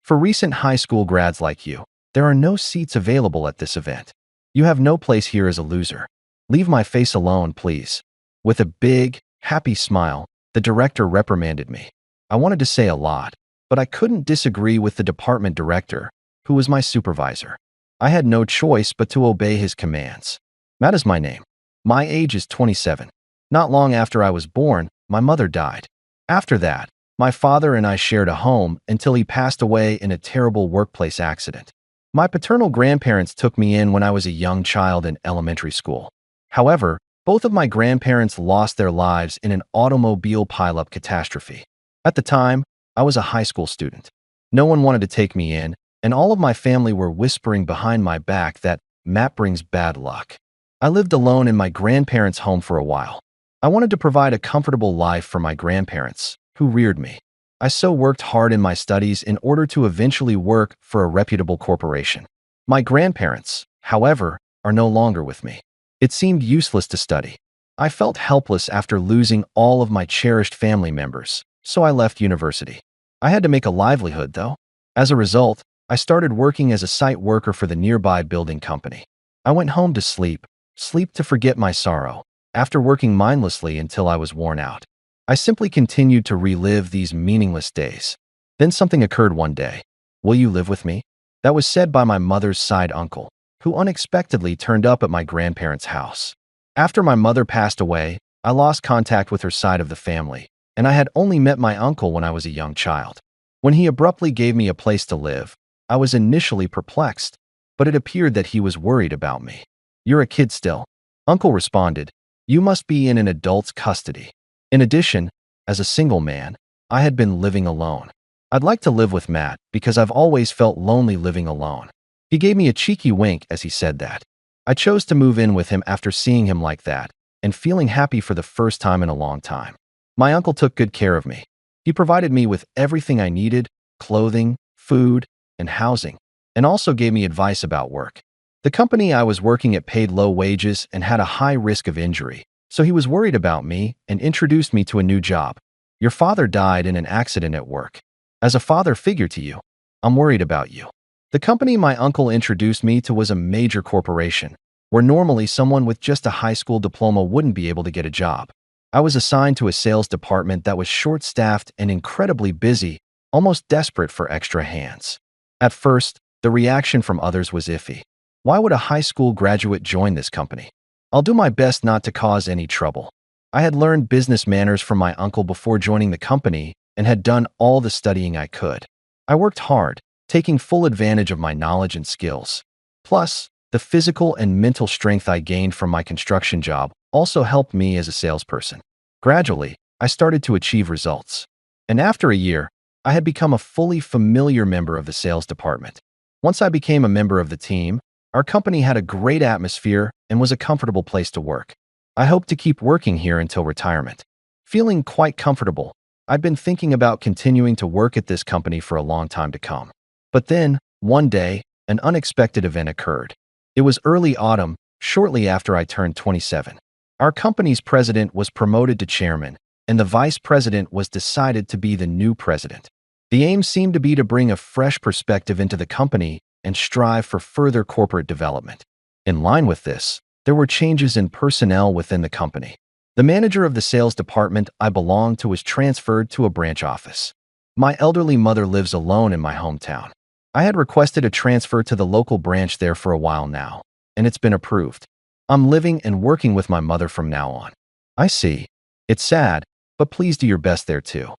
For recent high school grads like you, there are no seats available at this event. You have no place here as a loser. Leave my face alone, please." With a big, happy smile, the director reprimanded me. I wanted to say a lot, but I couldn't disagree with the department director, who was my supervisor. I had no choice but to obey his commands. Matt is my name. My age is 27. Not long after I was born, my mother died. After that, my father and I shared a home until he passed away in a terrible workplace accident. My paternal grandparents took me in when I was a young child in elementary school. However, both of my grandparents lost their lives in an automobile pileup catastrophe. At the time, I was a high school student. No one wanted to take me in, and all of my family were whispering behind my back that Matt brings bad luck. I lived alone in my grandparents' home for a while. I wanted to provide a comfortable life for my grandparents, who reared me. I so worked hard in my studies in order to eventually work for a reputable corporation. My grandparents, however, are no longer with me. It seemed useless to study. I felt helpless after losing all of my cherished family members, so I left university. I had to make a livelihood, though. As a result, I started working as a site worker for the nearby building company. I went home to sleep to forget my sorrow, after working mindlessly until I was worn out. I simply continued to relive these meaningless days. Then something occurred one day. "Will you live with me?" That was said by my mother's side uncle, who unexpectedly turned up at my grandparents' house. After my mother passed away, I lost contact with her side of the family, and I had only met my uncle when I was a young child. When he abruptly gave me a place to live, I was initially perplexed, but it appeared that he was worried about me. "You're a kid still," Uncle responded. "You must be in an adult's custody." In addition, as a single man, I had been living alone. "I'd like to live with Matt because I've always felt lonely living alone." He gave me a cheeky wink as he said that. I chose to move in with him after seeing him like that and feeling happy for the first time in a long time. My uncle took good care of me. He provided me with everything I needed: clothing, food, and housing, and also gave me advice about work. The company I was working at paid low wages and had a high risk of injury, so he was worried about me and introduced me to a new job. "Your father died in an accident at work. As a father figure to you, I'm worried about you." The company my uncle introduced me to was a major corporation, where normally someone with just a high school diploma wouldn't be able to get a job. I was assigned to a sales department that was short-staffed and incredibly busy, almost desperate for extra hands. At first, the reaction from others was iffy. Why would a high school graduate join this company? I'll do my best not to cause any trouble. I had learned business manners from my uncle before joining the company and had done all the studying I could. I worked hard, taking full advantage of my knowledge and skills. Plus, the physical and mental strength I gained from my construction job also helped me as a salesperson. Gradually, I started to achieve results. And after a year, I had become a fully familiar member of the sales department. Once I became a member of the team, our company had a great atmosphere and was a comfortable place to work. I hope to keep working here until retirement. Feeling quite comfortable, I'd been thinking about continuing to work at this company for a long time to come. But then, one day, an unexpected event occurred. It was early autumn, shortly after I turned 27. Our company's president was promoted to chairman, and the vice president was decided to be the new president. The aim seemed to be to bring a fresh perspective into the company and strive for further corporate development. In line with this, there were changes in personnel within the company. The manager of the sales department I belonged to was transferred to a branch office. My elderly mother lives alone in my hometown. I had requested a transfer to the local branch there for a while now, and it's been approved. I'm living and working with my mother from now on. "I see. It's sad, but please do your best there too."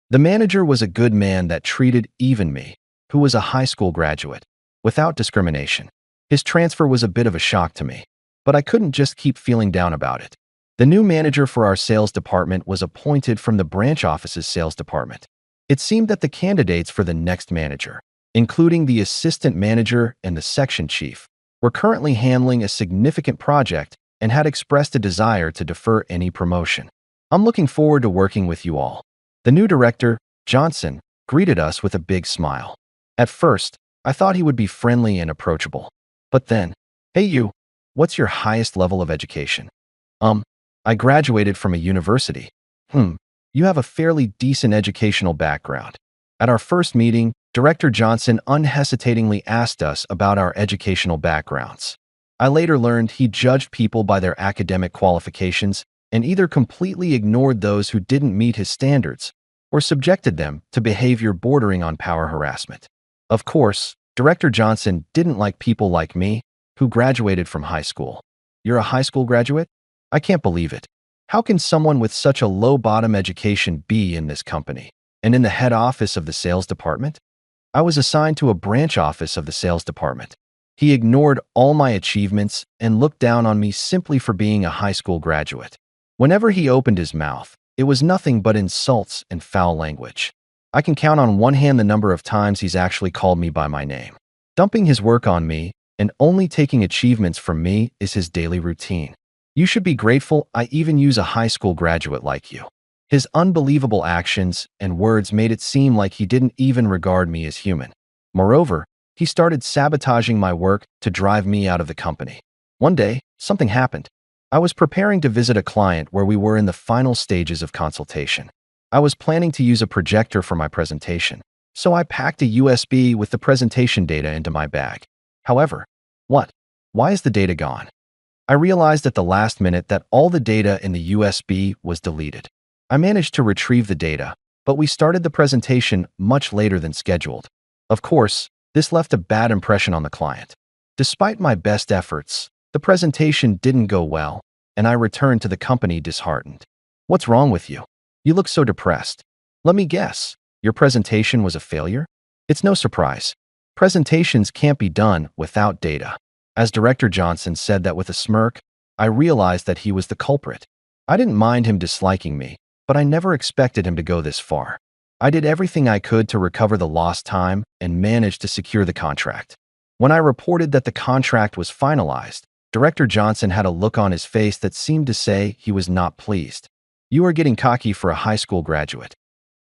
The manager was a good man that treated even me, who was a high school graduate, without discrimination. His transfer was a bit of a shock to me, but I couldn't just keep feeling down about it. The new manager for our sales department was appointed from the branch office's sales department. It seemed that the candidates for the next manager, including the assistant manager and the section chief, were currently handling a significant project and had expressed a desire to defer any promotion. "I'm looking forward to working with you all." The new director, Johnson, greeted us with a big smile. At first, I thought he would be friendly and approachable. But then, "Hey you, what's your highest level of education?" I graduated from a university." You have a fairly decent educational background." At our first meeting, Director Johnson unhesitatingly asked us about our educational backgrounds. I later learned he judged people by their academic qualifications and either completely ignored those who didn't meet his standards or subjected them to behavior bordering on power harassment. Of course, Director Johnson didn't like people like me who graduated from high school. You're a high school graduate? I can't believe it. How can someone with such a low-bottom education be in this company and in the head office of the sales department? I was assigned to a branch office of the sales department. He ignored all my achievements and looked down on me simply for being a high school graduate. Whenever he opened his mouth, it was nothing but insults and foul language. I can count on one hand the number of times he's actually called me by my name. Dumping his work on me and only taking achievements from me is his daily routine. You should be grateful I even use a high school graduate like you. His unbelievable actions and words made it seem like he didn't even regard me as human. Moreover, he started sabotaging my work to drive me out of the company. One day, something happened. I was preparing to visit a client where we were in the final stages of consultation. I was planning to use a projector for my presentation, so I packed a USB with the presentation data into my bag. However, why is the data gone? I realized at the last minute that all the data in the USB was deleted. I managed to retrieve the data, but we started the presentation much later than scheduled. Of course, this left a bad impression on the client. Despite my best efforts, the presentation didn't go well, and I returned to the company disheartened. What's wrong with you? You look so depressed. Let me guess, your presentation was a failure? It's no surprise. Presentations can't be done without data. As Director Johnson said that with a smirk, I realized that he was the culprit. I didn't mind him disliking me, but I never expected him to go this far. I did everything I could to recover the lost time and managed to secure the contract. When I reported that the contract was finalized, Director Johnson had a look on his face that seemed to say he was not pleased. You are getting cocky for a high school graduate.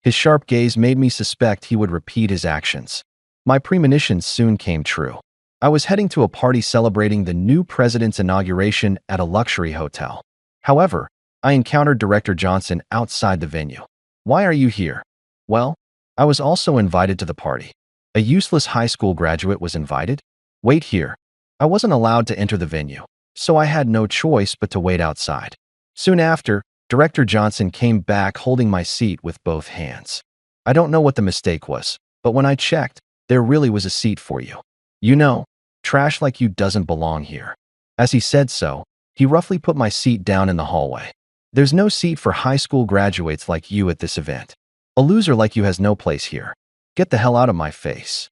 His sharp gaze made me suspect he would repeat his actions. My premonitions soon came true. I was heading to a party celebrating the new president's inauguration at a luxury hotel. However, I encountered Director Johnson outside the venue. Why are you here? Well, I was also invited to the party. A useless high school graduate was invited? Wait here. I wasn't allowed to enter the venue, so I had no choice but to wait outside. Soon after, Director Johnson came back holding my seat with both hands. I don't know what the mistake was, but when I checked, there really was a seat for you. You know, trash like you doesn't belong here. As he said so, he roughly put my seat down in the hallway. There's no seat for high school graduates like you at this event. A loser like you has no place here. Get the hell out of my face.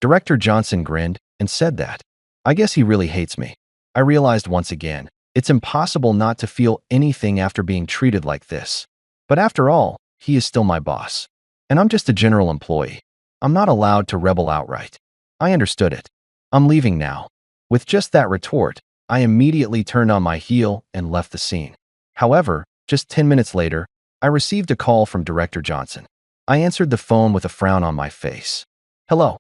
Director Johnson grinned and said that. I guess he really hates me. I realized once again, it's impossible not to feel anything after being treated like this. But after all, he is still my boss. And I'm just a general employee. I'm not allowed to rebel outright. I understood it. I'm leaving now. With just that retort, I immediately turned on my heel and left the scene. However, just 10 minutes later, I received a call from Director Johnson. I answered the phone with a frown on my face. Hello.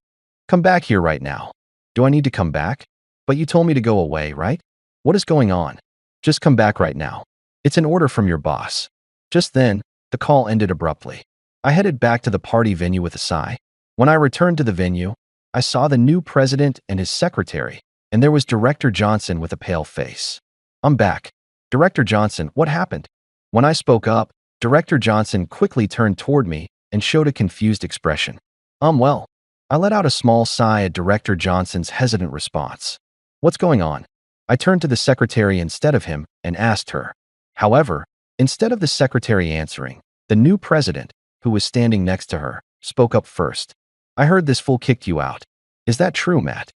Come back here right now. Do I need to come back? But you told me to go away, right? What is going on? Just come back right now. It's an order from your boss. Just then, the call ended abruptly. I headed back to the party venue with a sigh. When I returned to the venue, I saw the new president and his secretary, and there was Director Johnson with a pale face. I'm back. Director Johnson, what happened? When I spoke up, Director Johnson quickly turned toward me and showed a confused expression. Well. I let out a small sigh at Director Johnson's hesitant response. What's going on? I turned to the secretary instead of him and asked her. However, instead of the secretary answering, the new president, who was standing next to her, spoke up first. I heard this fool kicked you out. Is that true, Matt?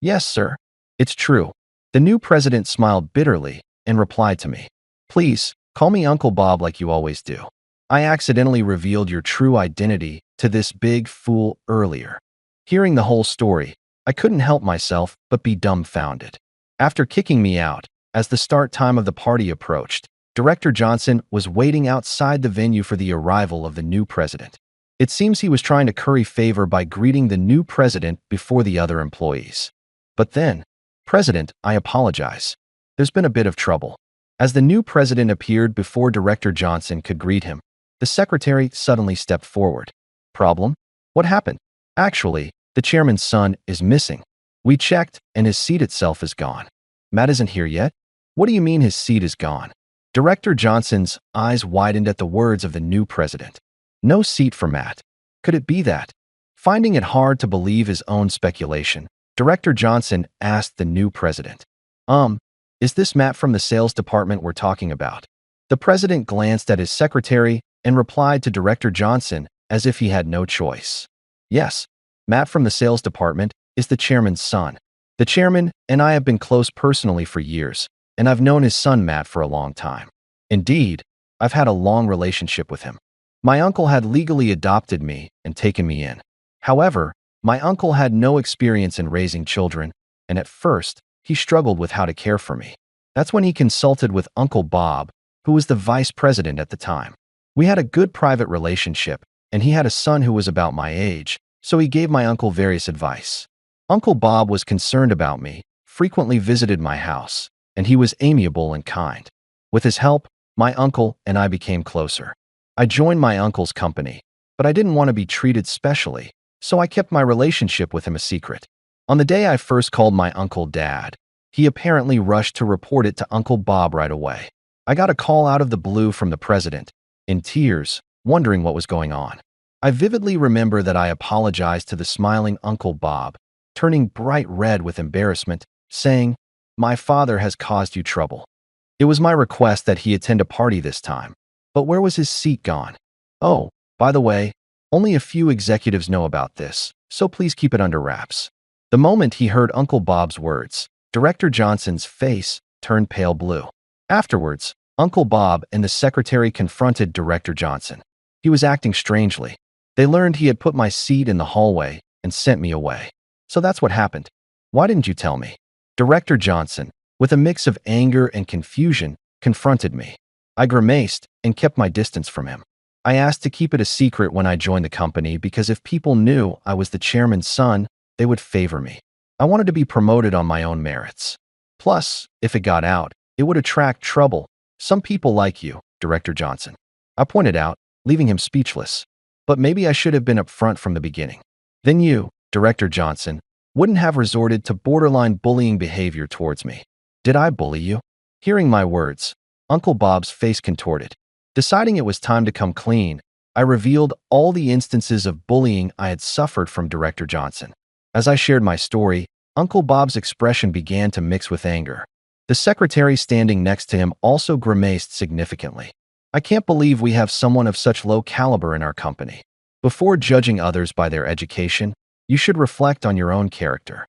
Yes, sir. It's true. The new president smiled bitterly and replied to me. Please, call me Uncle Bob like you always do. I accidentally revealed your true identity to this big fool earlier. Hearing the whole story, I couldn't help myself but be dumbfounded. After kicking me out, as the start time of the party approached, Director Johnson was waiting outside the venue for the arrival of the new president. It seems he was trying to curry favor by greeting the new president before the other employees. But then, President, I apologize. There's been a bit of trouble. As the new president appeared before Director Johnson could greet him, the secretary suddenly stepped forward. Problem? What happened? Actually, the chairman's son is missing. We checked, and his seat itself is gone. Matt isn't here yet? What do you mean his seat is gone? Director Johnson's eyes widened at the words of the new president. No seat for Matt. Could it be that? Finding it hard to believe his own speculation, Director Johnson asked the new president. Is this Matt from the sales department we're talking about? The president glanced at his secretary and replied to Director Johnson as if he had no choice. Yes, Matt from the sales department is the chairman's son. The chairman and I have been close personally for years, and I've known his son Matt for a long time. Indeed, I've had a long relationship with him. My uncle had legally adopted me and taken me in. However, my uncle had no experience in raising children, and at first, he struggled with how to care for me. That's when he consulted with Uncle Bob, who was the vice president at the time. We had a good private relationship, and he had a son who was about my age, so he gave my uncle various advice. Uncle Bob was concerned about me, frequently visited my house, and he was amiable and kind. With his help, my uncle and I became closer. I joined my uncle's company, but I didn't want to be treated specially, so I kept my relationship with him a secret. On the day I first called my uncle Dad, he apparently rushed to report it to Uncle Bob right away. I got a call out of the blue from the president, in tears, wondering what was going on. I vividly remember that I apologized to the smiling Uncle Bob, turning bright red with embarrassment, saying, "My father has caused you trouble." It was my request that he attend a party this time. But where was his seat gone? Oh, by the way, only a few executives know about this, so please keep it under wraps. The moment he heard Uncle Bob's words, Director Johnson's face turned pale blue. Afterwards, Uncle Bob and the secretary confronted Director Johnson. He was acting strangely. They learned he had put my seat in the hallway and sent me away. So that's what happened. Why didn't you tell me? Director Johnson, with a mix of anger and confusion, confronted me. I grimaced and kept my distance from him. I asked to keep it a secret when I joined the company because if people knew I was the chairman's son, they would favor me. I wanted to be promoted on my own merits. Plus, if it got out, it would attract trouble. Some people like you, Director Johnson. I pointed out, leaving him speechless. But maybe I should have been upfront from the beginning. Then you, Director Johnson, wouldn't have resorted to borderline bullying behavior towards me. Did I bully you? Hearing my words, Uncle Bob's face contorted. Deciding it was time to come clean, I revealed all the instances of bullying I had suffered from Director Johnson. As I shared my story, Uncle Bob's expression began to mix with anger. The secretary standing next to him also grimaced significantly. I can't believe we have someone of such low caliber in our company. Before judging others by their education, you should reflect on your own character.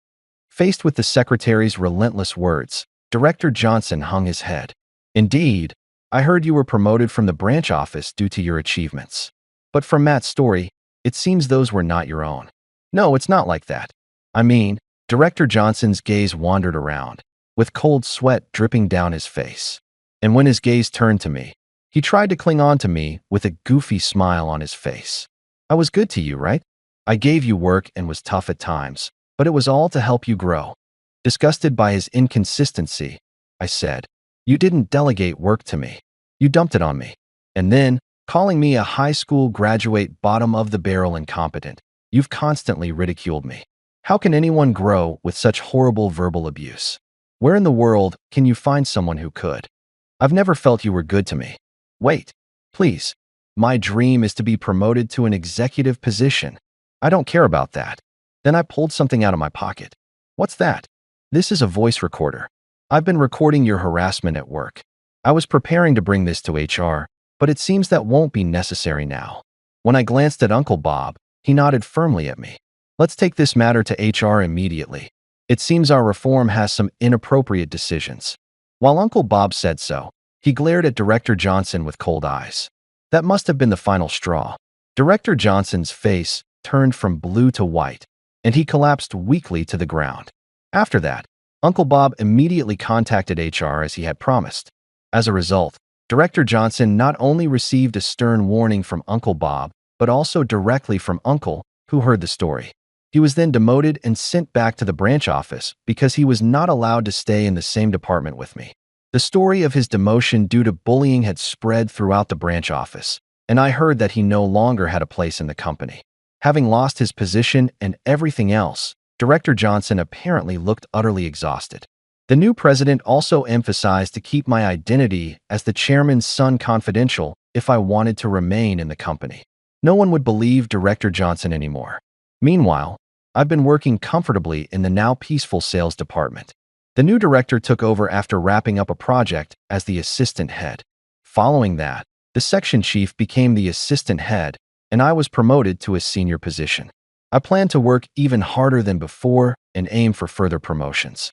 Faced with the secretary's relentless words, Director Johnson hung his head. Indeed, I heard you were promoted from the branch office due to your achievements. But from Matt's story, it seems those were not your own. No, it's not like that. I mean, Director Johnson's gaze wandered around, with cold sweat dripping down his face. And when his gaze turned to me, he tried to cling on to me with a goofy smile on his face. I was good to you, right? I gave you work and was tough at times, but it was all to help you grow. Disgusted by his inconsistency, I said, "You didn't delegate work to me. You dumped it on me. And then, calling me a high school graduate bottom-of-the-barrel incompetent, you've constantly ridiculed me. How can anyone grow with such horrible verbal abuse? Where in the world can you find someone who could? I've never felt you were good to me. Wait, please. My dream is to be promoted to an executive position. I don't care about that." Then I pulled something out of my pocket. What's that? This is a voice recorder. I've been recording your harassment at work. I was preparing to bring this to HR, but it seems that won't be necessary now. When I glanced at Uncle Bob, he nodded firmly at me. Let's take this matter to HR immediately. It seems our reform has some inappropriate decisions. While Uncle Bob said so, he glared at Director Johnson with cold eyes. That must have been the final straw. Director Johnson's face turned from blue to white, and he collapsed weakly to the ground. After that, Uncle Bob immediately contacted HR as he had promised. As a result, Director Johnson not only received a stern warning from Uncle Bob, but also directly from Uncle, who heard the story. He was then demoted and sent back to the branch office because he was not allowed to stay in the same department with me. The story of his demotion due to bullying had spread throughout the branch office, and I heard that he no longer had a place in the company. Having lost his position and everything else, Director Johnson apparently looked utterly exhausted. The new president also emphasized to keep my identity as the chairman's son confidential if I wanted to remain in the company. No one would believe Director Johnson anymore. Meanwhile, I've been working comfortably in the now peaceful sales department. The new director took over after wrapping up a project as the assistant head. Following that, the section chief became the assistant head, and I was promoted to a senior position. I plan to work even harder than before and aim for further promotions.